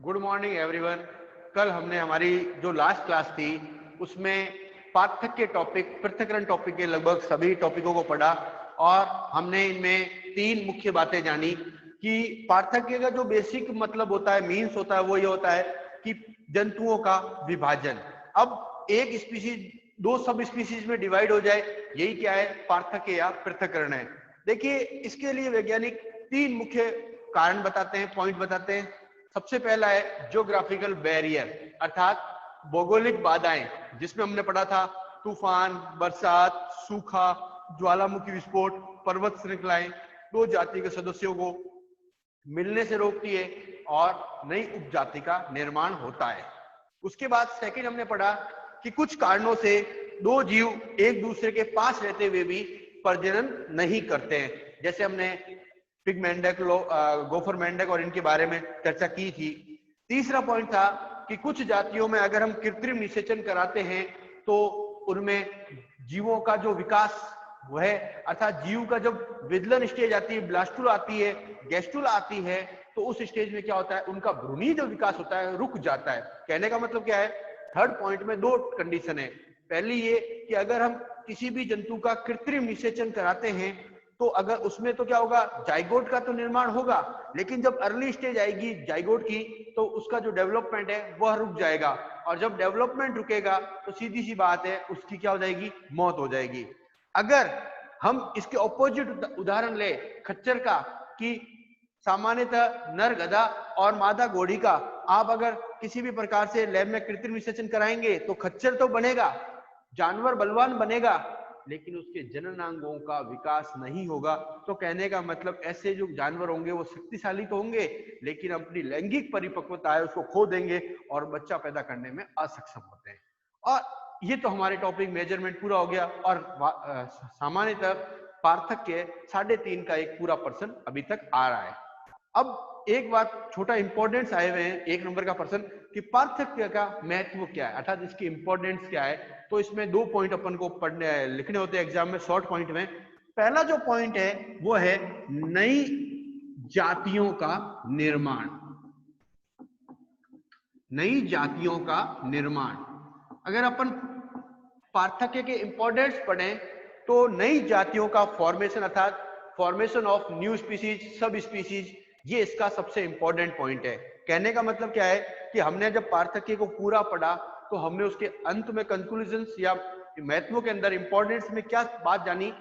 Good morning everyone. कल हमने हमारी जो लास्ट क्लास थी उसमें पार्थक्य टॉपिक, पृथक्करण टॉपिक के लगभग सभी टॉपिकों को पढ़ा और हमने इनमें तीन मुख्य बातें जानी कि पार्थक्य का जो बेसिक मतलब होता है, मीन्स होता है, वो ये होता है कि जंतुओं का विभाजन। अब एक स्पीशीज दो सब स्पीशीज में डिवाइड हो जाए, यही क्या है? पार्थक्य या पृथक्करण है। देखिए, इसके लिए वैज्ञानिक तीन मुख्य कारण बताते हैं, पॉइंट बताते हैं। सबसे पहला है ज्योग्राफिकल बैरियर, अर्थात भौगोलिक बाधाएं, जिसमें हमने पढ़ा था तूफान, बरसात, सूखा, ज्वालामुखी विस्फोट, पर्वत श्रृंखलाएं दो जाति के सदस्यों को मिलने से रोकती है और नई उपजाति का निर्माण होता है। उसके बाद सेकंड हमने पढ़ा कि कुछ कारणों से दो जीव एक दूसरे के पास रहते हुए भी प्रजनन नहीं करते हैं, जैसे हमने पिग मेंढक, गोफर मेंढक और इनके बारे में चर्चा की थी। तीसरा पॉइंट था कि कुछ जातियों में अगर हम कृत्रिम निषेचन कराते हैं तो उनमें जीवों का जो विकास वह, अर्थात जीव का जब विदलन स्टेज आती है, ब्लास्टुला आती है, गैस्टुला आती है, तो उस स्टेज में क्या होता है? उनका भ्रूणी जो विकास होता है रुक जाता है। कहने का मतलब क्या है? थर्ड पॉइंट में दो कंडीशन है। पहली ये कि अगर हम किसी भी जंतु का कृत्रिम निषेचन कराते हैं तो अगर उसमें तो क्या होगा? जाइगोट का तो निर्माण होगा, लेकिन जब अर्ली स्टेज आएगी जाइगोट की तो उसका जो डेवलपमेंट है वह रुक जाएगा, और जब डेवलपमेंट रुकेगा तो सीधी सी बात है उसकी क्या हो जाएगी? मौत हो जाएगी। अगर हम इसके ऑपोजिट उदाहरण ले खच्चर का, कि सामान्यतः नर गधा और मादा घोड़ी का आप अगर किसी भी प्रकार से लैब में कृत्रिम निषेचन कराएंगे तो खच्चर तो बनेगा, जानवर बलवान बनेगा, लेकिन उसके जननांगों का विकास नहीं होगा। तो कहने का मतलब ऐसे जो जानवर होंगे वो शक्तिशाली तो होंगे, लेकिन अपनी लैंगिक परिपक्वता है उसको खो देंगे और बच्चा पैदा करने में असक्षम होते हैं। और ये तो हमारे टॉपिक मेजरमेंट पूरा हो गया। और सामान्यतः पार्थक्य 3.5 का एक पूरा पर्सन अभी तक आ रहा है। अब एक बात, छोटा इंपॉर्टेंस आए हुए हैं, 1 नंबर का पर्सन, कि पार्थक्य का महत्व क्या है, अर्थात इसकी इंपॉर्टेंस क्या है। तो इसमें 2 पॉइंट अपन को पढ़ने लिखने होते हैं एग्जाम में शॉर्ट पॉइंट में। पहला जो पॉइंट है वो है नई जातियों का निर्माण। नई जातियों का निर्माण, अगर अपन पार्थक्य के इंपॉर्टेंस पढ़ें तो नई जातियों का फॉर्मेशन, अर्थात formation of new species, sub species, ये इसका सबसे इंपॉर्टेंट पॉइंट है। कहने का मतलब क्या है कि हमने जब पार्थक्य को पूरा पढ़ा तो हमने उसके अंत में कंक्लूजन्स या महत्व के अंदर इंपॉर्टेंस में क्या बात जानी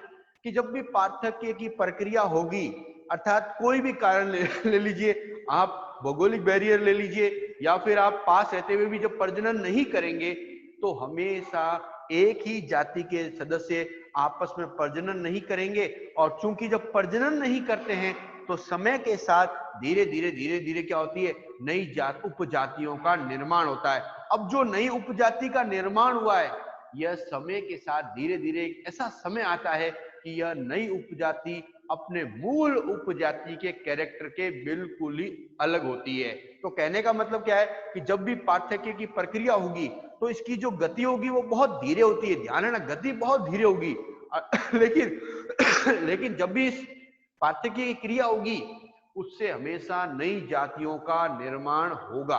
कि जब भी पार्थक्य की प्रक्रिया होगी, अर्थात कोई भी कारण ले लीजिए, आप भौगोलिक बैरियर ले लीजिए या फिर आप पास रहते हुए भी जब प्रजनन नहीं करेंगे तो हमेशा एक ही जाति के सदस्य आपस में प्रजनन नहीं करेंगे। और चूंकि जब प्रजनन नहीं करते हैं तो समय के साथ धीरे धीरे क्या होती है? नई उपजातियों का निर्माण होता है। अब जो नई उपजाति का निर्माण हुआ है, यह समय के साथ धीरे धीरे ऐसा समय आता है कि यह नई उपजाति अपने मूल उपजाति के कैरेक्टर के बिल्कुल ही अलग होती है। तो कहने का मतलब क्या है कि जब भी पार्थक्य की प्रक्रिया होगी तो इसकी जो गति होगी वो बहुत धीरे होती है। ध्यान है ना, गति बहुत धीरे होगी। लेकिन जब भी इस पार्थक्य की क्रिया होगी उससे हमेशा नई जातियों का निर्माण होगा।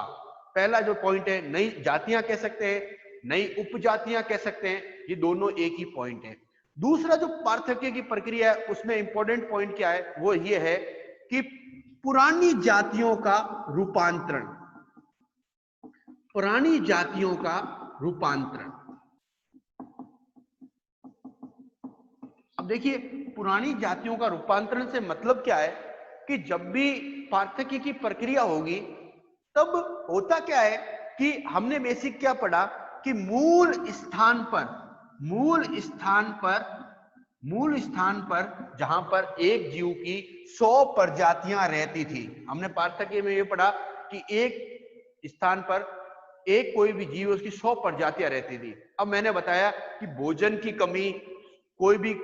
पहला जो पॉइंट है, नई जातियां कह सकते हैं, नई उपजातियां कह सकते हैं, ये दोनों एक ही पॉइंट है। दूसरा जो पार्थक्य की प्रक्रिया है उसमें इंपॉर्टेंट पॉइंट क्या है? वो ये है कि पुरानी जातियों का रूपांतरण। पुरानी जातियों का रूपांतरण। अब देखिए, पुरानी जातियों का रूपांतरण से मतलब क्या है कि जब भी पार्थक्य की प्रक्रिया होगी तब होता क्या है कि हमने बेसिक क्या पढ़ा कि मूल स्थान पर जहां पर एक जीव की 100 प्रजातियां रहती थी, हमने पार्थक्य में ये पढ़ा कि एक स्थान पर एक कोई भी जीव, उसकी 100 प्रजातियां रहती थी। अब मैंने बताया कि भोजन की कमी, कोई भी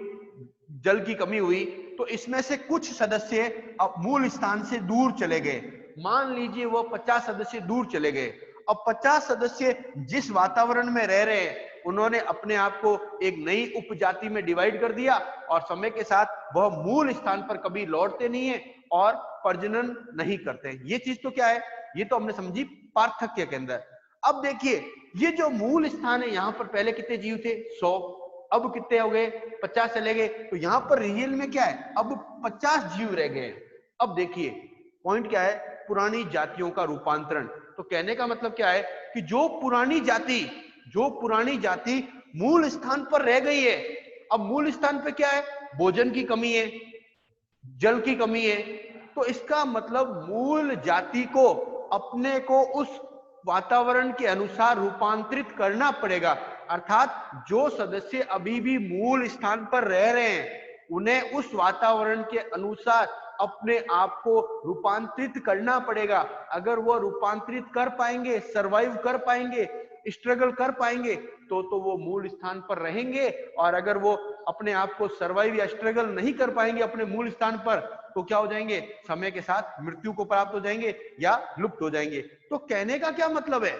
जल की कमी हुई तो इसमें से कुछ सदस्य अब मूल स्थान से दूर चले गए। मान लीजिए वो 50 सदस्य दूर चले गए। अब 50 सदस्य जिस वातावरण में रह रहे हैं उन्होंने अपने आप को एक नई उपजाति में डिवाइड कर दिया और समय के साथ वह मूल स्थान पर कभी लौटते नहीं है और प्रजनन नहीं करते। ये चीज तो क्या है, ये तो हमने समझी पार्थक्य के अंदर। अब देखिए ये जो मूल स्थान है, यहाँ पर पहले कितने जीव थे, 100, अब कितने हो गए, 50 चले गए। तो यहाँ पर रियल में क्या है, अब 50 जीव रह गए। अब देखिए पॉइंट क्या है, पुरानी जातियों का रूपांतरण। तो कहने का मतलब क्या है कि जो पुरानी जाति मूल स्थान पर रह गई है, अब मूल स्थान पे क्या है, भोजन की कमी है, जल की कमी है, तो इसका मतलब मूल जाति को अपने को उस वातावरण के अनुसार रूपांतरित करना पड़ेगा। अर्थात जो सदस्य अभी भी मूल स्थान पर रह रहे हैं उन्हें उस वातावरण के अनुसार अपने आप को रूपांतरित करना पड़ेगा। अगर वो रूपांतरित कर पाएंगे, सरवाइव कर पाएंगे, स्ट्रगल कर पाएंगे तो वो मूल स्थान पर रहेंगे। और अगर वो अपने आप को सरवाइव या स्ट्रगल नहीं कर पाएंगे अपने मूल स्थान पर, तो क्या हो जाएंगे, समय के साथ मृत्यु को प्राप्त हो जाएंगे या लुप्त हो जाएंगे। तो कहने का क्या मतलब है,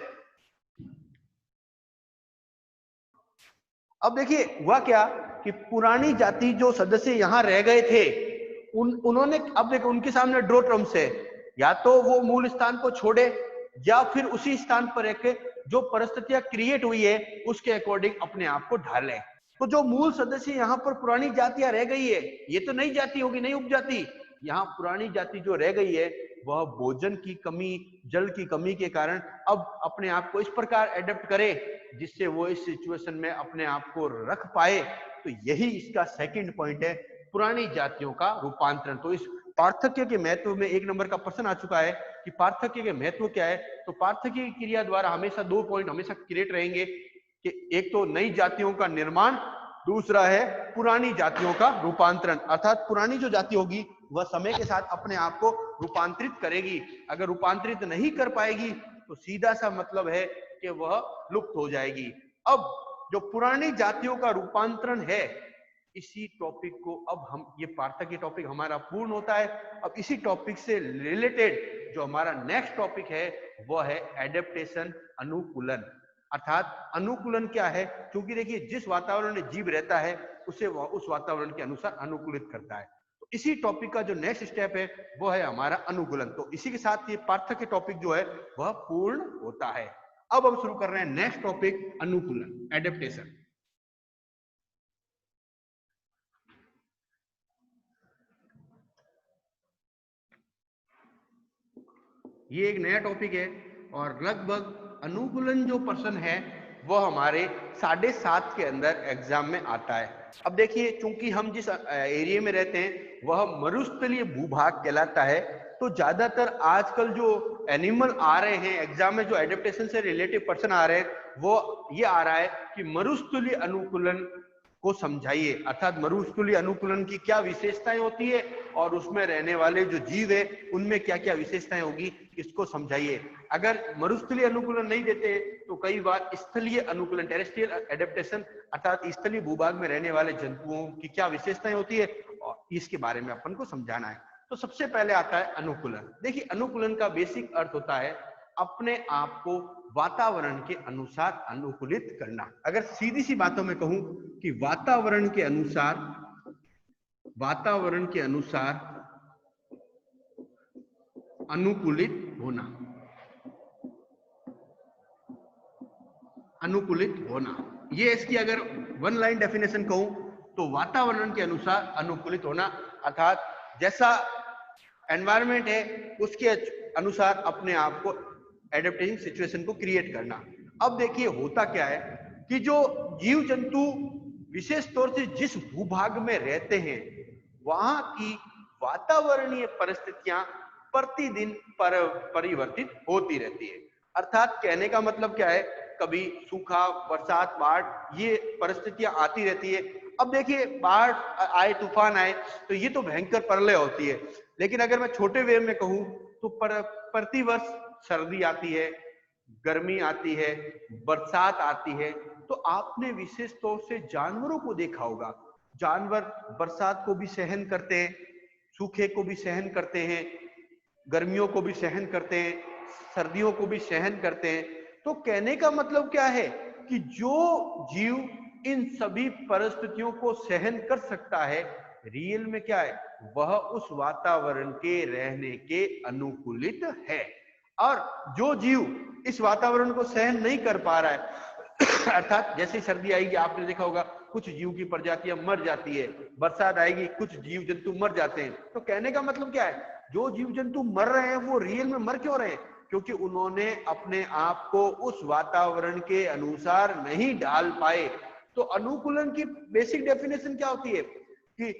अब देखिए हुआ क्या कि पुरानी जाति जो सदस्य यहां रह गए थे उन्होंने, अब देखो उनके सामने दो टर्म्स है, या तो वो मूल स्थान को छोड़े या फिर उसी स्थान पर रह के जो परिस्थितियां क्रिएट हुई है उसके अकॉर्डिंग अपने आप को ढालें। तो जो मूल सदस्य यहाँ पर पुरानी जातियां रह गई है, ये तो नई जाति होगी, नई उपजाति। यहाँ पुरानी जाति जो रह गई है वह भोजन की कमी, जल की कमी के कारण अब अपने आप को इस प्रकार एडेप्ट करे जिससे वो इस सिचुएशन में अपने आप को रख पाए। तो यही इसका सेकंड पॉइंट है, पुरानी जातियों का रूपांतरण। तो इस पार्थक्य के महत्व में 1 नंबर का प्रश्न आ चुका है कि पार्थक्य के महत्व क्या है। तो पार्थक्य की क्रिया द्वारा हमेशा 2 पॉइंट हमेशा क्रिएट रहेंगे कि एक तो नई जातियों का निर्माण, दूसरा है पुरानी जातियों का रूपांतरण। अर्थात पुरानी जो जाति होगी वह समय के साथ अपने आप को रूपांतरित करेगी, अगर रूपांतरित नहीं कर पाएगी तो सीधा सा मतलब है कि वह लुप्त हो जाएगी। अब जो पुरानी जातियों का रूपांतरण है, इसी टॉपिक को अब हम, ये पार्थक्य टॉपिक हमारा पूर्ण होता है। अब इसी टॉपिक से रिलेटेड जो हमारा नेक्स्ट टॉपिक है वह है एडेप्टेशन, अनुकूलन। अर्थात अनुकूलन क्या है, क्योंकि देखिए जिस वातावरण में जीव रहता है उसे उस वातावरण के अनुसार अनुकूलित करता है। तो इसी टॉपिक का जो नेक्स्ट स्टेप है वो है हमारा अनुकूलन। तो इसी के साथ ये पार्थक्य टॉपिक जो है वह पूर्ण होता है। अब हम शुरू कर रहे हैं नेक्स्ट टॉपिक, अनुकूलन, एडेप्टेशन। ये एक नया टॉपिक है और लगभग अनुकूलन जो पर्सन है वो हमारे 7.5 के अंदर एग्जाम में आता है। अब देखिए चूंकि हम जिस एरिया में रहते हैं वह मरुस्थलीय भूभाग कहलाता है, तो ज्यादातर आजकल जो एनिमल आ रहे हैं एग्जाम में, जो एडेप्टेशन से रिलेटेड पर्सन आ रहे हैं, वो ये आ रहा है कि मरुस्थलीय अनुकूलन को समझाइए। अर्थात मरुस्थलीय अनुकूलन की क्या विशेषताएं होती है और उसमें रहने वाले जो जीव है उनमें क्या क्या विशेषताएं होगी, इसको समझाइए। अगर मरुस्थलीय अनुकूलन नहीं देते तो कई बार स्थलीय अनुकूलन, टेरेस्ट्रियल एडेप्टेशन, अर्थात स्थलीय भूभाग में रहने वाले जंतुओं की क्या विशेषताएं होती है और इसके बारे में अपन को समझाना है। तो सबसे पहले आता है अनुकूलन। देखिए अनुकूलन का बेसिक अर्थ होता है अपने आप को वातावरण के अनुसार अनुकूलित करना। अगर सीधी सी बातों में कहूं कि वातावरण के अनुसार अनुकूलित होना, ये इसकी अगर 1 लाइन डेफिनेशन कहूं तो वातावरण के अनुसार अनुकूलित होना, अर्थात जैसा एनवायरनमेंट है उसके अनुसार अपने आप को एडेप्टेशन सिचुएशन को क्रिएट करना। अब देखिए होता क्या है कि जो जीव जंतु विशेष तौर से जिस भूभाग में रहते हैं वहां की वातावरणीय परिस्थितियां प्रतिदिन परिवर्तित होती रहती है। अर्थात कहने का मतलब क्या है, कभी सूखा, बरसात, बाढ़, ये परिस्थितियां आती रहती है। अब देखिए बाढ़ आए, तूफान आए तो ये तो भयंकर प्रलय होती है, लेकिन अगर मैं छोटे वे में कहूं तो प्रतिवर्ष सर्दी आती है, गर्मी आती है, बरसात आती है। तो आपने विशेष तौर से जानवरों को देखा होगा, जानवर बरसात को भी सहन करते हैं, सूखे को भी सहन करते हैं, गर्मियों को भी सहन करते हैं, सर्दियों को भी सहन करते हैं। तो कहने का मतलब क्या है कि जो जीव इन सभी परिस्थितियों को सहन कर सकता है रियल में क्या है, वह उस वातावरण के रहने के अनुकूलित है। और जो जीव इस वातावरण को सहन नहीं कर पा रहा है अर्थात जैसे सर्दी आएगी आपने देखा होगा कुछ जीव की प्रजातियां मर जाती है, बरसात आएगी कुछ जीव जंतु मर जाते हैं। तो कहने का मतलब क्या है, जो जीव जंतु मर रहे हैं वो रियल में मर क्यों रहे हैं, क्योंकि उन्होंने अपने आप को उस वातावरण के अनुसार नहीं ढाल पाए। तो अनुकूलन की बेसिक डेफिनेशन क्या होती है कि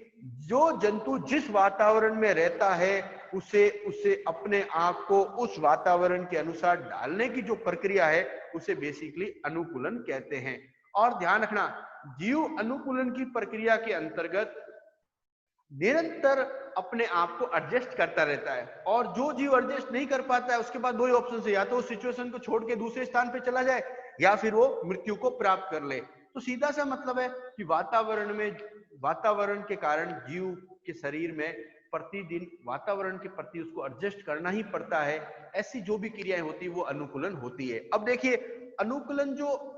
जो जंतु जिस वातावरण में रहता है उसे अपने आप को उस वातावरण के अनुसार ढालने की जो प्रक्रिया है उसे बेसिकली अनुकूलन कहते हैं। और ध्यान रखना, जीव अनुकूलन की प्रक्रिया के अंतर्गत निरंतर अपने आप को एडजस्ट करता रहता है। और जो जीव एडजस्ट नहीं कर पाता है उसके बाद दो ही ऑप्शन है, या तो उस सिचुएशन को छोड़ के दूसरे स्थान पे चला जाए या फिर वो मृत्यु को प्राप्त कर ले। तो सीधा सा मतलब है कि वातावरण के कारण जीव के शरीर में प्रतिदिन वातावरण के प्रति उसको एडजस्ट करना ही पड़ता है। ऐसी जो भी क्रियाएं होती है वो अनुकूलन होती है। अब देखिए, अनुकूलन जो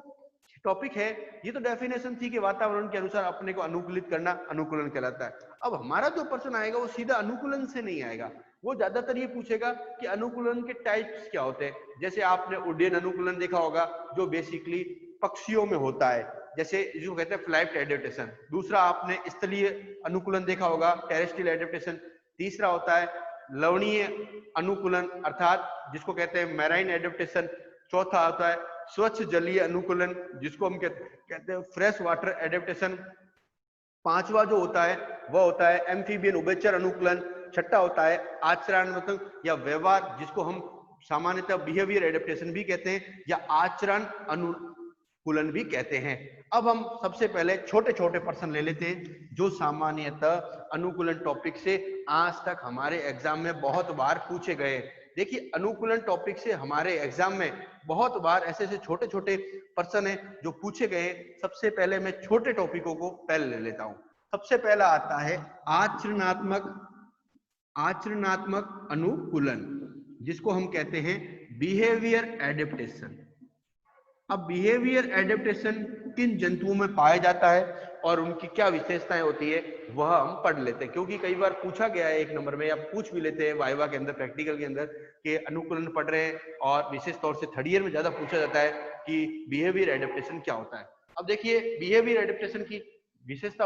टॉपिक है ये तो डेफिनेशन थी कि वातावरण के अनुसार अपने को अनुकूलित करना अनुकूलन कहलाता है। अब हमारा जो पर्सन आएगा वो सीधा अनुकूलन से नहीं आएगा, वो ज्यादातर ये पूछेगा कि अनुकूलन के टाइप्स क्या होते हैं। जैसे आपने उड्डयन अनुकूलन देखा होगा जो बेसिकली पक्षियों में होता है, जैसे जो कहते हैं फ्लाइट एडेप्टेशन। दूसरा आपने स्थलीय अनुकूलन देखा होगा, टेरेस्ट्रियल एडेप्टेशन। तीसरा होता है लवणीय अनुकूलन अर्थात जिसको कहते हैं मैराइन एडेप्टेशन। चौथा होता है स्वच्छ जलीय अनुकूलन जिसको हम कहते हैं फ्रेश वाटर एडेप्टेशन। पांचवा जो होता है वह होता है एम्फीबियन उभयचर अनुकूलन। छठा होता है आचरणात्मक या व्यवहार जिसको हम सामान्यतः बिहेवियर एडेप्टेशन भी कहते हैं या आचरण अनुकूलन भी कहते हैं। अब हम सबसे पहले छोटे छोटे पर्सन ले लेते हैं जो सामान्यतः अनुकूलन टॉपिक से आज तक हमारे एग्जाम में बहुत बार पूछे गए। देखिए, अनुकूलन टॉपिक से हमारे एग्जाम में बहुत बार ऐसे ऐसे छोटे छोटे पर्सन है जो पूछे गए। सबसे पहले मैं छोटे टॉपिकों को पहले ले लेता हूं। सबसे पहला आता है आचरणात्मक अनुकूलन जिसको हम कहते हैं बिहेवियर एडेप्टेशन। अब बिहेवियर एडेप्टेशन किन जंतुओं में पाया जाता है और उनकी क्या विशेषताएं होती है वह हम पढ़ लेते हैं, क्योंकि कई बार पूछा गया है एक नंबर में या पूछ भी लेते हैं वाइवा के अंदर, प्रैक्टिकल के अंदर कि अनुकूलन पढ़ रहे हैं और विशेष तौर से थर्ड ईयर में ज्यादा पूछा जाता है कि बिहेवियर एडेप्टेशन क्या होता है। अब देखिए, बिहेवियर एडेप्टेशन की विशेषता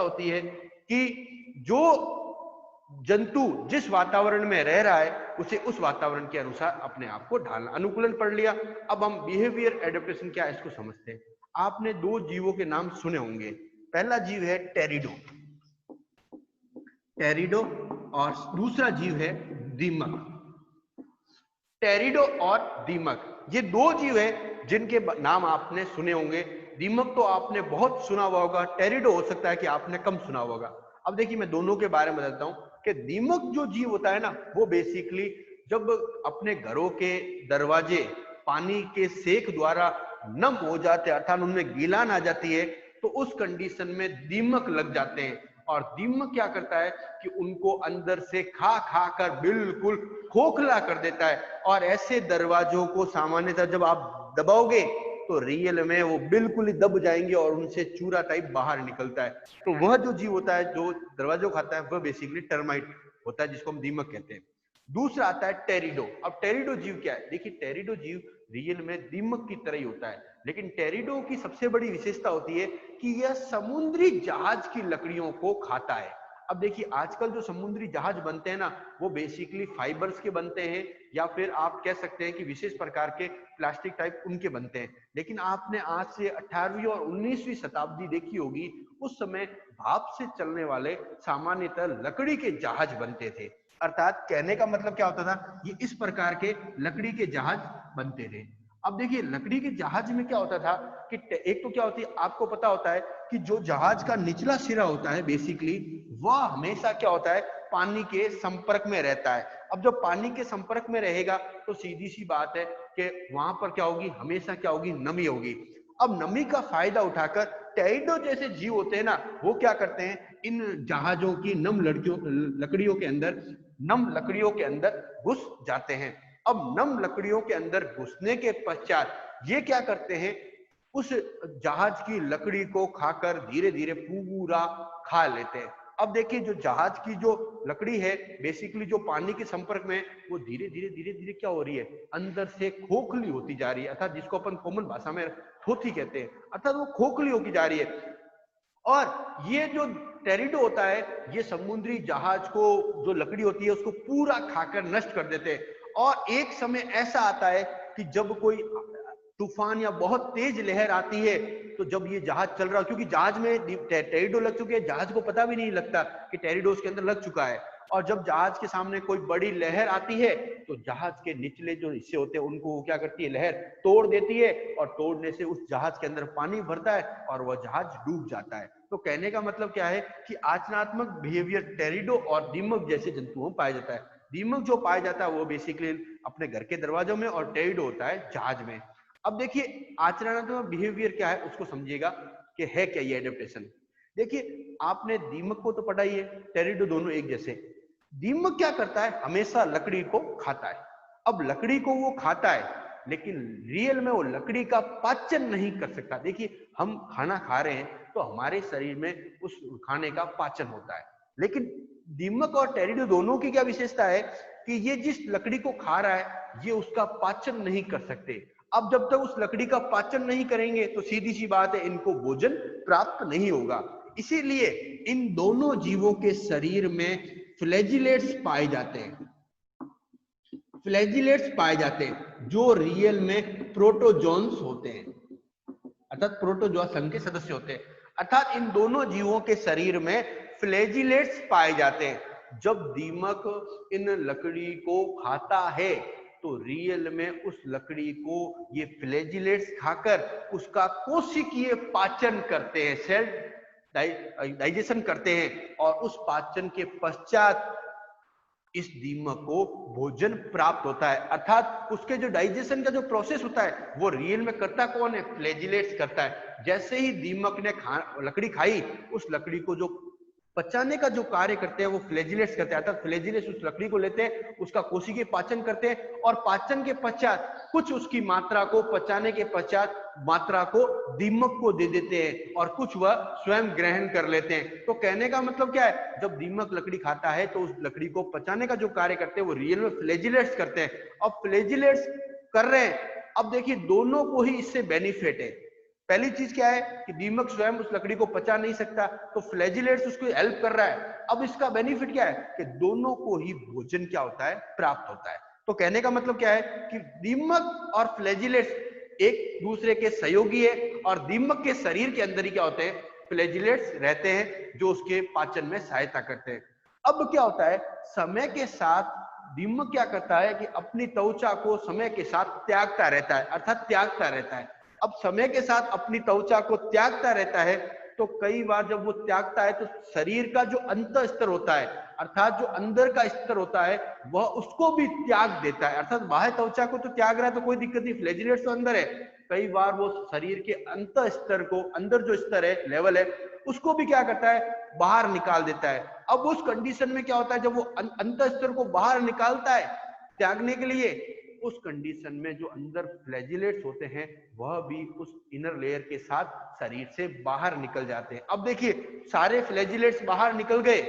होती है कि जो जंतु जिस वातावरण में रह रहा है उसे उस वातावरण के अनुसार अपने आप को ढालना। अनुकूलन पढ़ लिया, अब हम बिहेवियर एडेप्टेशन क्या है इसको समझते हैं। आपने दो जीवों के नाम सुने होंगे। पहला जीव है टेरिडो और दूसरा जीव है दीमक। टेरिडो और दीमक ये दो जीव है जिनके नाम आपने सुने होंगे। दीमक तो आपने बहुत सुना हुआ होगा, टेरिडो हो सकता है कि आपने कम सुना होगा। अब देखिए, मैं दोनों के बारे में बताता हूं कि दीमक जो जीव होता है ना वो बेसिकली जब अपने घरों के दरवाजे पानी के सेक द्वारा नम हो जाते हैं अर्थात उनमें गीलान आ जाती है तो उस कंडीशन में दीमक लग जाते हैं। और दीमक क्या करता है कि उनको अंदर से खा खा कर बिल्कुल खोखला कर देता है। और ऐसे दरवाजों को सामान्यतः जब आप दबाओगे तो रियल में वो बिल्कुल ही दब जाएंगे और उनसे चूरा टाइप बाहर निकलता है। तो वह जो जीव होता है जो दरवाजों खाता है वह बेसिकली टर्माइट होता है जिसको हम दीमक कहते हैं। दूसरा आता है टेरिडो। अब टेरिडो जीव क्या है? देखिए, टेरिडो जीव रियल में दीमक की तरह ही होता है, लेकिन टेरिडो की सबसे बड़ी विशेषता होती है कि यह समुद्री जहाज की लकड़ियों को खाता है। अब देखिए, आजकल जो समुद्री जहाज बनते हैं ना वो बेसिकली फाइबर्स के बनते हैं या फिर आप कह सकते हैं कि विशेष प्रकार के प्लास्टिक टाइप उनके बनते हैं। लेकिन आपने आज से 18वीं और 19वीं शताब्दी देखी होगी, उस समय भाप से चलने वाले सामान्यतः लकड़ी के जहाज बनते थे। अर्थात कहने का मतलब क्या होता था, ये इस प्रकार के लकड़ी के जहाज बनते थे। अब देखिए, लकड़ी के जहाज में क्या होता था कि एक तो क्या होती है, आपको पता होता है कि जो जहाज का निचला सिरा होता है बेसिकली वह हमेशा क्या होता है, पानी के संपर्क में रहता है। अब जब पानी के संपर्क में रहेगा तो सीधी सी बात है कि वहां पर क्या होगी, हमेशा क्या होगी, नमी होगी। अब नमी का फायदा उठाकर टेरिडो जैसे जीव होते हैं ना वो क्या करते हैं, इन जहाजों की नम लकड़ियों के अंदर घुस जाते हैं। अब नम लकड़ियों के अंदर घुसने के पश्चात ये क्या करते हैं, उस जहाज की लकड़ी को खाकर धीरे धीरे पूरा खा लेते हैं। अब देखिए जो जहाज की जो लकड़ी है बेसिकली जो पानी के संपर्क में, वो धीरे धीरे क्या हो रही है, अंदर से खोखली होती जा रही है, अर्थात जिसको अपन कॉमन भाषा में थोथी कहते हैं, अर्थात वो खोखली होती जा रही है। और ये जो टेरिडो होता है ये समुद्री जहाज को जो लकड़ी होती है उसको पूरा खाकर नष्ट कर देते हैं। और एक समय ऐसा आता है कि जब कोई तूफान या बहुत तेज लहर आती है, तो जब ये जहाज चल रहा है, क्योंकि जहाज में टेरिडो लग चुके हैं, जहाज को पता भी नहीं लगता कि टेरिडो उसके अंदर लग चुका है, और जब जहाज के सामने कोई बड़ी लहर आती है तो जहाज के निचले जो हिस्से होते हैं उनको क्या करती है, लहर तोड़ देती है, और तोड़ने से उस जहाज के अंदर पानी भरता है और वह जहाज डूब जाता है। तो कहने का मतलब क्या है कि आचरणात्मक बिहेवियर टेरिडो और दीमक जैसे जंतुओं में पाया जाता है। दीमक जो पाया जाता है वो बेसिकली अपने घर के दरवाजों में, और टेरिडो होता है जहाज में। अब देखिए आचरणात्मक बिहेवियर क्या है उसको समझिएगा कि है क्या ये एडेप्टेशन। देखिए आपने दीमक को तो पढ़ा ही है, टेरिडो दोनों एक जैसे। दीमक क्या करता है, हमेशा लकड़ी को खाता है। अब लकड़ी को वो खाता है लेकिन रियल में वो लकड़ी का पाचन नहीं कर सकता। देखिए हम खाना खा रहे हैं तो हमारे शरीर में उस खाने का पाचन होता है, लेकिन दीमक और टेरिडो दोनों की क्या विशेषता है कि ये जिस लकड़ी को खा रहा है ये उसका पाचन नहीं कर सकते। अब जब तक उस लकड़ी का पाचन नहीं करेंगे तो सीधी सी बात है इनको भोजन प्राप्त नहीं होगा। इसीलिए इन दोनों जीवों के शरीर में फ्लैजिलेट्स पाए जाते हैं, फ्लैजिलेट्स पाए जाते हैं जो रियल में प्रोटोजोन्स होते हैं, अर्थात प्रोटोजोआ संघ के सदस्य होते हैं। अर्थात इन दोनों जीवों के शरीर में फ्लैजिलेट्स पाए जाते हैं। जब दीमक इन लकड़ी को खाता है तो रियल में उस लकड़ी को ये फ्लैजिलेट्स खाकर उसका कोशिकीय पाचन करते हैं, सेल डाइजेशन करते हैं, और उस पाचन के पश्चात इस दीमक को भोजन प्राप्त होता है। अर्थात उसके जो डाइजेशन का जो प्रोसेस होता है वो रियल में करता कौन है, फ्लैजिलेट्स करता है। जैसे ही दीमक ने लकड़ी खाई, उस लकड़ी को जो पचाने का जो कार्य करते हैं वो फ्लैजिलेट्स करते हैं। अर्थात फ्लैजिलेट्स उस लकड़ी को लेते हैं, उसका कोशिकीय पाचन करते हैं, और पाचन के पश्चात कुछ उसकी मात्रा को पचाने के पश्चात मात्रा को दीमक को दे देते हैं, और कुछ वह स्वयं ग्रहण कर लेते हैं। तो कहने का मतलब क्या है, जब दीमक लकड़ी खाता है तो उस लकड़ी को पचाने का जो कार्य करते हैं वो रियल में फ्लैजिलेट्स करते हैं। अब फ्लैजिलेट्स कर रहे हैं, अब देखिए दोनों को ही इससे बेनिफिट है। पहली चीज क्या है कि दीमक स्वयं उस लकड़ी को पचा नहीं सकता, तो फ्लैजिलेट्स उसको हेल्प कर रहा है। अब इसका बेनिफिट क्या है कि दोनों को ही भोजन क्या होता है, प्राप्त होता है। तो कहने का मतलब क्या है कि दीमक और फ्लैजिलेट्स एक दूसरे के सहयोगी है, और दीमक के शरीर के अंदर ही क्या होते हैं, फ्लैजिलेट्स रहते हैं जो उसके पाचन में सहायता करते हैं। अब क्या होता है, समय के साथ दीमक क्या करता है कि अपनी त्वचा को समय के साथ त्यागता रहता है, अर्थात त्यागता रहता है। अब समय के साथ अपनी त्वचा को त्यागता रहता है, तो कई बार जब वो त्यागता है तो शरीर का जो अंत स्तर होता है, अर्थात जो अंदर का स्तर होता है, वह उसको भी त्याग देता है। अर्थात बाह्य त्वचा को तो त्याग रहा है तो कोई दिक्कत नहीं, फ्लैजिलेट्स तो अंदर है, कई बार वो शरीर के अंत स्तर को, अंदर जो स्तर है, लेवल है, उसको भी क्या करता है, बाहर निकाल देता है। अब उस कंडीशन में क्या होता है, जब वो अंत स्तर को बाहर निकालता है त्यागने के लिए, उस कंडीशन में जो अंदर फ्लैजिलेट्स होते हैं वह भी उस इनर लेयर के साथ शरीर से बाहर निकल जाते हैं। अब देखिए सारे फ्लैजिलेट्स बाहर निकल गए।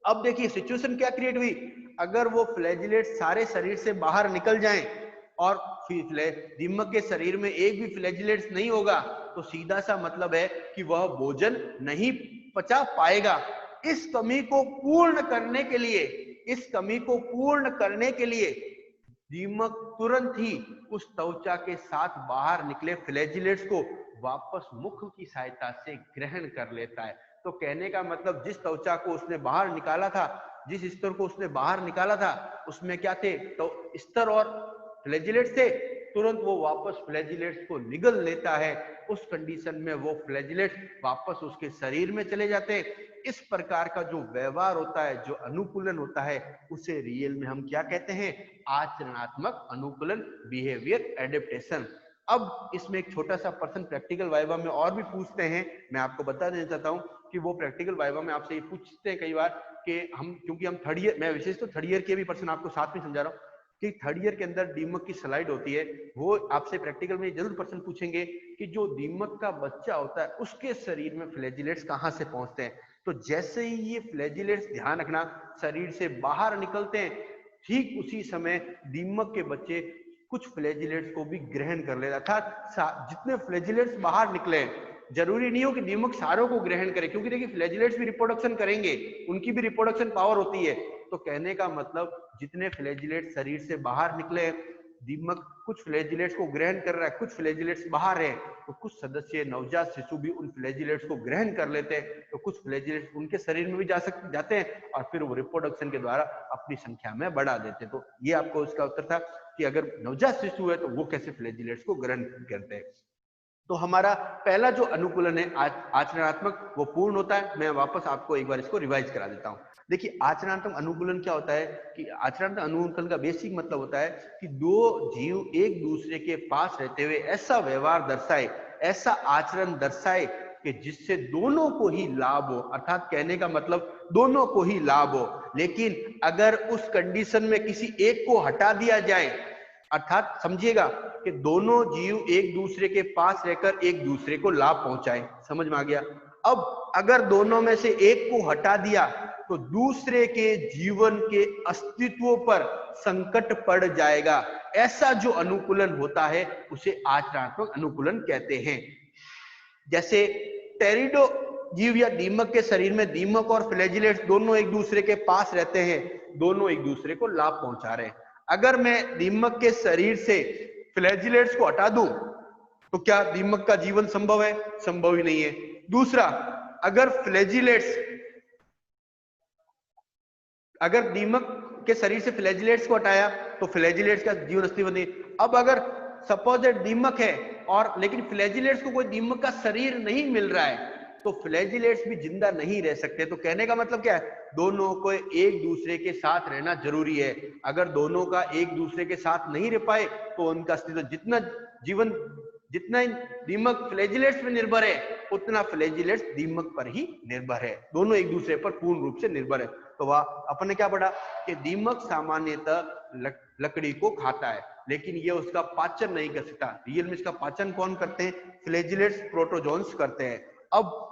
अब देखिए सिचुएशन क्या क्रिएट हुई, अगर वो फ्लैजिलेट्स सारे शरीर से बाहर निकल जाएं और दीमक के शरीर में एक भी फ्लैजिलेट्स नहीं होगा, तो सीधा सा मतलब है कि वह भोजन नहीं पचा पाएगा। इस कमी को पूर्ण करने के लिए, इस कमी को पूर्ण करने के लिए दीमक तुरंत ही उस त्वचा के साथ बाहर निकले फ्लैजिलेट्स को वापस मुख की सहायता से ग्रहण कर लेता है। तो कहने का मतलब जिस त्वचा को उसने बाहर निकाला था, जिस स्तर को उसने बाहर निकाला था, उसमें क्या थे, तो स्तर और फ्लैजिलेट्स थे, तुरंत वो वापस फ्लैजिलेट्स को निगल लेता है। उस कंडीशन में वो फ्लैजिलेट्स वापस उसके शरीर में चले जाते हैं। इस प्रकार का जो व्यवहार होता है, जो अनुकूलन होता है, उसे रियल में हम क्या कहते हैं, आचरणात्मक अनुकूलन, बिहेवियर एडेप्टेशन। अब इसमें एक छोटा सा पर्सन प्रैक्टिकल वाइवा में और भी पूछते हैं, मैं आपको बता देना चाहता हूं कि वो प्रैक्टिकल वाइवा में आपसे ये पूछते हैं कई बार कि हम, क्योंकि हम थर्ड ईयर, मैं विशेष तो थर्ड ईयर के भी पर्सन आपको साथ में समझा रहा हूँ, कि थर्ड ईयर के अंदर दीमक की स्लाइड होती है, वो आपसे प्रैक्टिकल में जरूर प्रश्न पूछेंगे कि जो दीमक का बच्चा होता है उसके शरीर में फ्लैजिलेट्स कहाँ से पहुंचते हैं। तो जैसे ही ये फ्लैजिलेट्स, ध्यान रखना, शरीर से बाहर निकलते हैं, ठीक उसी समय दीमक के बच्चे कुछ फ्लैजिलेट्स को भी ग्रहण कर लेता, अर्थात जितने फ्लैजिलेट्स बाहर निकले, जरूरी नहीं हो कि दीमक सारों को ग्रहण करे, क्योंकि देखिए फ्लैजिलेट्स भी रिप्रोडक्शन करेंगे, उनकी भी रिप्रोडक्शन पावर होती है। तो कहने का मतलब जितने फ्लैजिलेट्स शरीर से बाहर निकले, दीमक कुछ फ्लैजिलेट्स को ग्रहण कर रहा है, कुछ फ्लैजिलेट्स बाहर है, तो कुछ सदस्य नवजात शिशु भी उन फ्लैजिलेट्स को ग्रहण कर लेते हैं, तो कुछ फ्लैजिलेट्स उनके शरीर में भी जाते हैं और फिर वो रिप्रोडक्शन के द्वारा अपनी संख्या में बढ़ा देते हैं। तो ये आपको उसका उत्तर था कि अगर नवजात शिशु है तो वो कैसे फ्लैजिलेट्स को ग्रहण करते हैं। तो हमारा पहला जो अनुकूलन है आचरणात्मक, वो पूर्ण होता है। मैं वापस आपको एक बार इसको रिवाइज करा देता हूं। देखिए आचरणात्मक अनुकूलन क्या होता है कि आचरणात्मक अनुकूलन का बेसिक मतलब होता है कि दो जीव एक दूसरे के पास रहते हुए ऐसा व्यवहार दर्शाए, ऐसा आचरण दर्शाए कि जिससे दोनों को ही लाभ हो, अर्थात कहने का मतलब दोनों को ही लाभ हो। लेकिन अगर उस कंडीशन में किसी एक को हटा दिया जाए, अर्थात समझिएगा कि दोनों जीव एक दूसरे के पास रहकर एक दूसरे को लाभ पहुंचाए, समझ में आ गया। अब अगर दोनों में से एक को हटा दिया तो दूसरे के जीवन के अस्तित्व पर संकट पड़ जाएगा। ऐसा जो अनुकूलन होता है उसे आचरणात्मक अनुकूलन कहते हैं। जैसे टेरिडो जीव या दीमक के शरीर में दीमक और फ्लैजिलेट्स दोनों एक दूसरे के पास रहते हैं, दोनों एक दूसरे को लाभ पहुंचा रहे हैं। अगर मैं दीमक के शरीर से फ्लैजिलेट्स को हटा दूं तो क्या दीमक का जीवन संभव है? संभव ही नहीं है। दूसरा, अगर दीमक के शरीर से फ्लैजिलेट्स को हटाया तो फ्लैजिलेट्स का जीवन अस्तित्व नहीं। अब अगर सपोज दीमक है और लेकिन फ्लैजिलेट्स को कोई दीमक का शरीर नहीं मिल रहा है तो फ्लैजिलेट्स भी जिंदा नहीं रह सकते। तो कहने का मतलब क्या है? दोनों को एक दूसरे के साथ रहना जरूरी है। अगर दोनों का एक दूसरे के साथ नहीं रह पाए तो उनका अस्तित्व, जितना दीमक फ्लैजिलेट्स पर निर्भर है उतना फ्लैजिलेट्स दीमक पर ही निर्भर है। दोनों एक दूसरे पर पूर्ण रूप से निर्भर है। तो वह अपन ने क्या पढ़ा कि दीमक सामान्यतः लकड़ी को खाता है, लेकिन ये उसका पाचन नहीं कर सकता। रियल में इसका पाचन कौन करते हैं? फ्लैजिलेट्स, प्रोटोजोन्स करते हैं। अब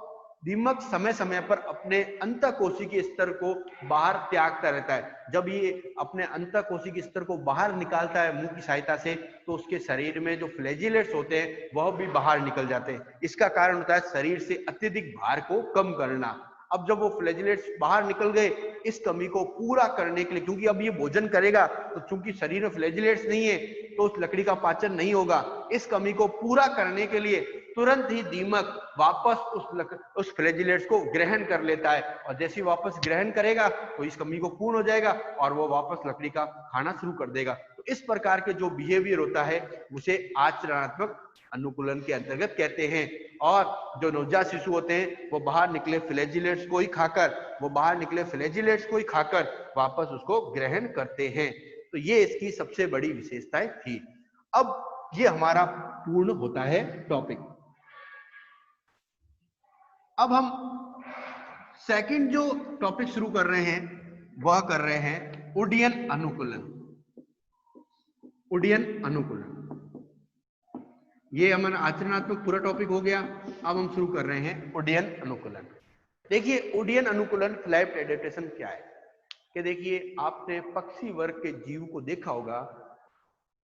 दीमक समय समय पर अपने अंतःकोशिकीय स्तर को बाहर त्यागता रहता है। जब ये अपने अंतःकोशिकीय स्तर को बाहर निकालता है मुंह की सहायता से, तो उसके शरीर में जो फ्लैजिलेट्स होते हैं वह भी बाहर निकल जाते हैं। इसका कारण होता है शरीर से अत्यधिक भार को कम करना। अब जब वो फ्लैजिलेट्स बाहर निकल गए, इस कमी को पूरा करने के लिए, क्योंकि अब ये भोजन करेगा तो चूंकि शरीर में फ्लैजिलेट्स नहीं है तो उस लकड़ी का पाचन नहीं होगा। इस कमी को पूरा करने के लिए तुरंत ही दीमक वापस उस फ्लैजिलेट्स को ग्रहण कर लेता है, और जैसे ही वापस ग्रहण करेगा तो इस कमी को पूर्ण हो जाएगा और वो वापस लकड़ी का खाना शुरू कर देगा। तो इस प्रकार के जो बिहेवियर होता है उसे आचरणात्मक अनुकूलन के अंतर्गत कहते हैं। और जो नवजात शिशु होते हैं वो बाहर निकले फ्लैजिलेट्स को ही खाकर वापस उसको ग्रहण करते हैं। तो ये इसकी सबसे बड़ी विशेषताएं थी। अब ये हमारा पूर्ण होता है टॉपिक। अब हम सेकंड जो टॉपिक शुरू कर रहे हैं वह कर रहे हैं उड्डयन अनुकूलन। ये हमारा आचरणात्मक पूरा टॉपिक हो गया। अब हम शुरू कर रहे हैं उड्डयन अनुकूलन। देखिए उड्डयन अनुकूलन, फ्लाइट एडेप्टेशन क्या है कि देखिए आपने पक्षी वर्ग के जीव को देखा होगा,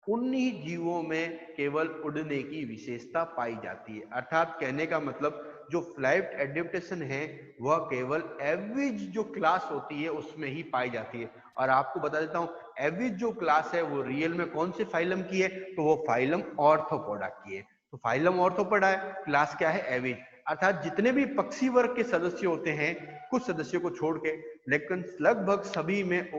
उन्हीं जीवों में केवल उड़ने की विशेषता पाई जाती है। अर्थात कहने का मतलब जो फ्लाइट एडेप्टेशन है वह केवल एविज जो क्लास होती है उसमें ही पाई जाती है। और आपको बता देता हूं, एविज जो क्लास है वो रियल में कौन से फाइलम की है? तो वो फाइलम ऑर्थोपोडा की है। तो फाइलम ऑर्थोपोडा है, क्लास क्या है? एविज। अर्थात जितने भी पक्षी वर्ग के सदस्य होते हैं, कुछ सदस्यों को छोड़ के, लेकिन लगभग सभी में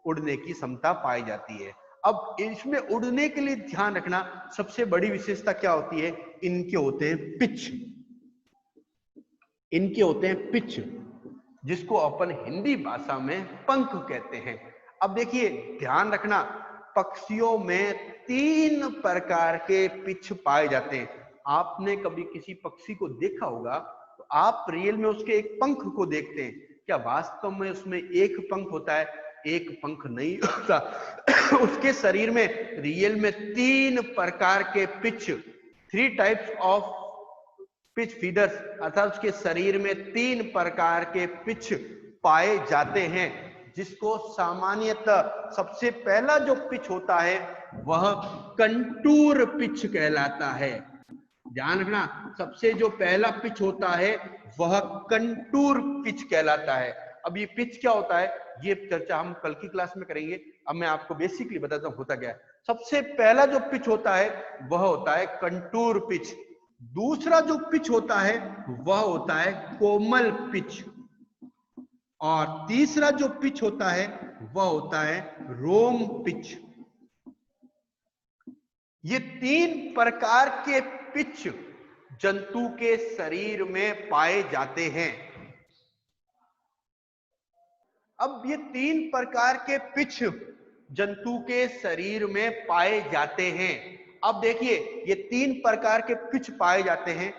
उड़ने की क्षमता पाई जाती है। अब इसमें उड़ने के लिए ध्यान रखना, सबसे बड़ी विशेषता क्या होती है? इनके होते हैं पिच, जिसको अपन हिंदी भाषा में पंख कहते हैं। अब देखिए ध्यान रखना, पक्षियों में 3 प्रकार के पिच पाए जाते हैं। आपने कभी किसी पक्षी को देखा होगा तो आप रियल में उसके एक पंख को देखते हैं। क्या वास्तव में उसमें एक पंख होता है? एक पंख नहीं होता। उसके शरीर में रियल में 3 प्रकार के pitch, 3 types of pitch feeders, अर्थात उसके शरीर में 3 प्रकार के पिच पाए जाते हैं, जिसको सामान्यतः सबसे पहला जो पिच होता है वह कंटूर पिच कहलाता है। ध्यान रखना, सबसे जो पहला पिच होता है वह कंटूर पिच कहलाता है। अब ये पिच क्या होता है ये चर्चा हम कल की क्लास में करेंगे। अब मैं आपको बेसिकली बताता हूं होता क्या है। सबसे पहला जो पिच होता है वह होता है कंटूर पिच। दूसरा जो पिच होता है वह होता है कोमल पिच, और तीसरा जो पिच होता है वह होता है रोम पिच। ये 3 प्रकार के पिच जंतु के शरीर में पाए जाते हैं। अब ये 3 प्रकार के पिच जंतु के शरीर में पाए जाते हैं। अब देखिए ये 3 प्रकार के पिच पाए जाते हैं।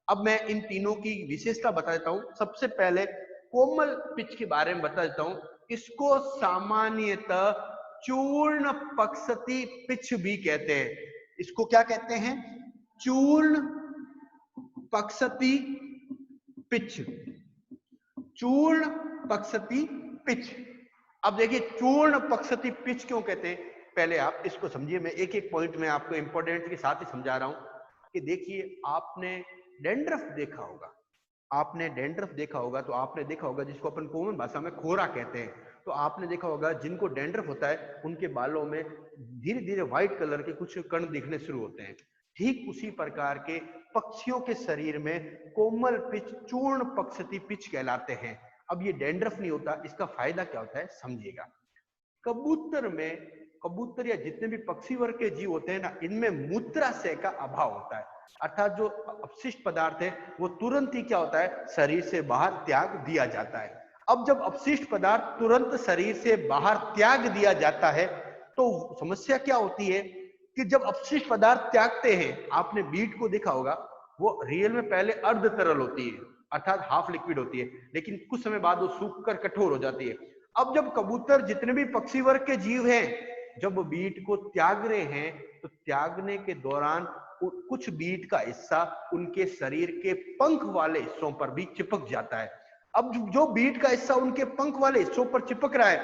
अब मैं इन तीनों की विशेषता बता देता हूं। सबसे पहले कोमल पिच के बारे में बता देता हूं। इसको सामान्यतः चूर्ण पक्षती पिच भी कहते हैं। इसको क्या कहते हैं? चूर्ण पक्षती पिच, चूर्ण पक्षती पिच। अब देखिए चूर्ण पक्षती पिच क्यों कहते हैं, पहले आप इसको समझिए। मैं एक एक पॉइंट में आपको इंपॉर्टेंट के साथ ही समझा रहा हूं कि देखिए आपने डैंड्रफ देखा होगा, आपने डैंड्रफ देखा होगा तो आपने देखा होगा जिसको अपन कॉमन भाषा में खोरा कहते हैं। तो आपने देखा होगा जिनको डैंड्रफ होता है उनके बालों में धीरे धीरे व्हाइट कलर के कुछ कण दिखने शुरू होते हैं। ठीक उसी प्रकार के पक्षियों के शरीर में कोमल पिच चूर्ण पक्षती पिच कहलाते हैं। अब ये डैंड्रफ नहीं होता, इसका फायदा क्या होता है समझिएगा। कबूतर में, कबूतर या जितने भी पक्षी वर्ग के जीव होते हैं ना, इनमें मूत्राशय का अभाव होता है, अर्थात जो अपशिष्ट पदार्थ है वो तुरंत ही क्या होता है शरीर से बाहर त्याग दिया जाता है। अब जब अपशिष्ट पदार्थ तुरंत शरीर से बाहर त्याग दिया जाता है तो समस्या क्या होती है कि जब अपशिष्ट पदार्थ त्यागते हैं, आपने बीट को देखा होगा, वो रियल में पहले अर्ध तरल होती है, अर्थात हाफ लिक्विड होती है, लेकिन कुछ समय बाद वो सूखकर कठोर हो जाती है। अब जब कबूतर जितने भी पक्षी वर्ग के जीव हैं जब वो बीट को त्याग रहे हैं तो त्यागने के दौरान कुछ बीट का हिस्सा उनके शरीर के पंख वाले हिस्सों पर भी चिपक जाता है। अब जो बीट का हिस्सा उनके पंख वाले हिस्सों पर चिपक रहा है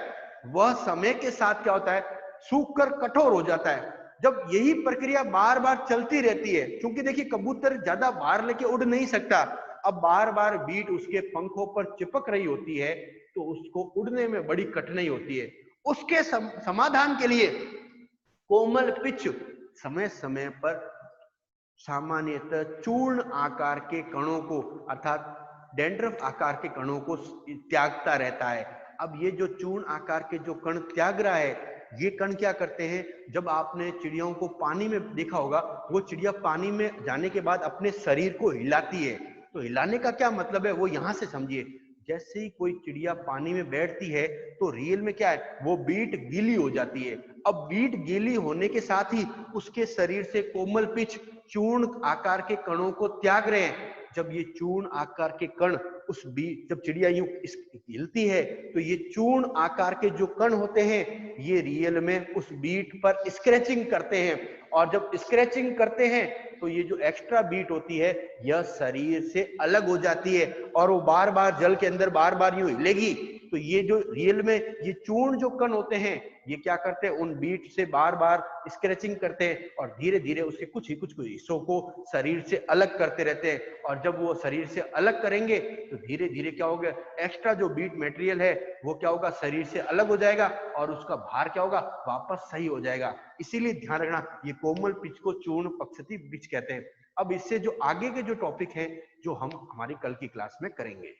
वह समय के साथ क्या होता है सूखकर कठोर हो जाता है। जब यही प्रक्रिया बार बार चलती रहती है, क्योंकि देखिए कबूतर ज्यादा बाहर लेके उड़ नहीं सकता, अब बार बार बीट उसके पंखों पर चिपक रही होती है तो उसको उड़ने में बड़ी कठिनाई होती है। उसके समाधान के लिए कोमल पिच समय समय पर सामान्यतः चूर्ण आकार के कणों को, अर्थात डैंड्रफ आकार के कणों को त्यागता रहता है। अब ये जो चूर्ण आकार के जो कण त्याग रहा है, ये कण क्या करते हैं, जब आपने चिड़ियों को पानी में देखा होगा, वो चिड़िया पानी में जाने के बाद अपने शरीर को हिलाती है। तो हिलाने का क्या मतलब है वो यहां से समझिए। जैसे ही कोई चिड़िया पानी में बैठती है तो रियल में क्या है, वो बीट गीली हो जाती है। अब बीट गीली होने के साथ ही उसके शरीर से कोमल पिच चूर्ण आकार के कणों को त्याग रहे हैं। जब ये चूर्ण आकार के कण उस बीट, जब चिड़िया यूं हिलती है तो ये चूर्ण आकार के जो कण होते हैं ये रियल में उस बीट पर स्क्रैचिंग करते हैं, और जब स्क्रैचिंग करते हैं तो ये जो एक्स्ट्रा बीट होती है यह शरीर से अलग हो जाती है और वो बार बार जल के अंदर बार बार यूं हिलेगी। तो ये जो रियल में ये चूर्ण जो कण होते हैं ये क्या करते हैं, उन बीट से बार बार स्क्रैचिंग करते हैं और धीरे धीरे उसके कुछ हिस्सों को शरीर से अलग करते रहते हैं। और जब वो शरीर से अलग करेंगे तो धीरे धीरे क्या होगा, एक्स्ट्रा जो बीट मटेरियल है वो क्या होगा शरीर से अलग हो जाएगा और उसका भार क्या होगा वापस सही हो जाएगा। इसीलिए ध्यान रखना ये कोमल पिच को चूर्ण पक्षती पिच कहते हैं। अब इससे जो आगे के जो टॉपिक हैं जो हम हमारी कल की क्लास में करेंगे।